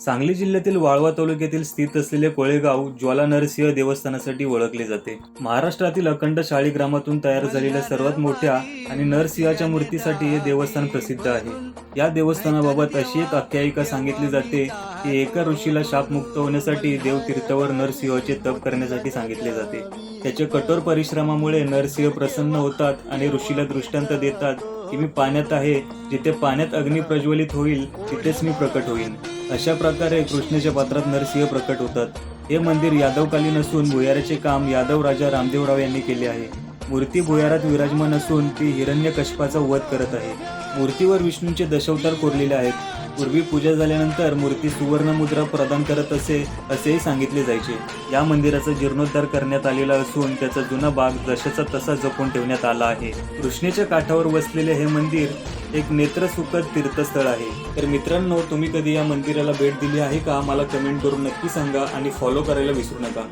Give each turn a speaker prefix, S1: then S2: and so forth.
S1: सांगली जिल्ह्यातील वाळवा तालुक्यातील स्थित असलेले कोळेगाव ज्वाला नरसिंह देवस्थानासाठी ओळखले जाते। महाराष्ट्रातील अखंड शाळीग्रामातून तयार झालेल्या सर्वात मोठ्या आणि नरसिंहाच्या मूर्तीसाठी हे देवस्थान प्रसिद्ध आहे। या देवस्थानाबाबत अशी एक आख्यायिका सांगितली जाते की एका ऋषीला शापमुक्त होण्यासाठी देवतीर्थावर नरसिंहाचे तप करण्यासाठी सांगितले जाते। त्याच्या कठोर परिश्रमामुळे नरसिंह प्रसन्न होतात आणि ऋषीला दृष्टांत देतात की मी पाण्यात आहे, जिथे पाण्यात अग्नी प्रज्वलित होईल तिथेच मी प्रकट होईन। अशा प्रकारे कृष्णाच्या पात्रात नरसिंह प्रकट होतात। हे मंदिर यादवकालीन असून भुयाराचे काम यादव राजा रामदेवराव यांनी केले आहे। मूर्ती भुयारात विराजमान असून ती हिरण्यकश्यपाचा वध करत आहे। मूर्तीवर विष्णूंचे दशावतार कोरलेले आहेत। पूर्वी पूजा झाल्यानंतर मूर्ती सुवर्ण मुद्रा प्रदान करत असेही सांगितले जायचे। या मंदिराचा जीर्णोद्धार करण्यात आलेला असून त्याचा जुना भाग जशाचा तसा जपून ठेवण्यात आला आहे। कृष्णेच्या काठावर वसलेले हे मंदिर एक नेत्रसुखद तीर्थस्थळ आहे। तर मित्रांनो, तुम्ही कधी या मंदिराला भेट दिली आहे का? मला कमेंट करून नक्की सांगा आणि फॉलो करायला विसरू नका।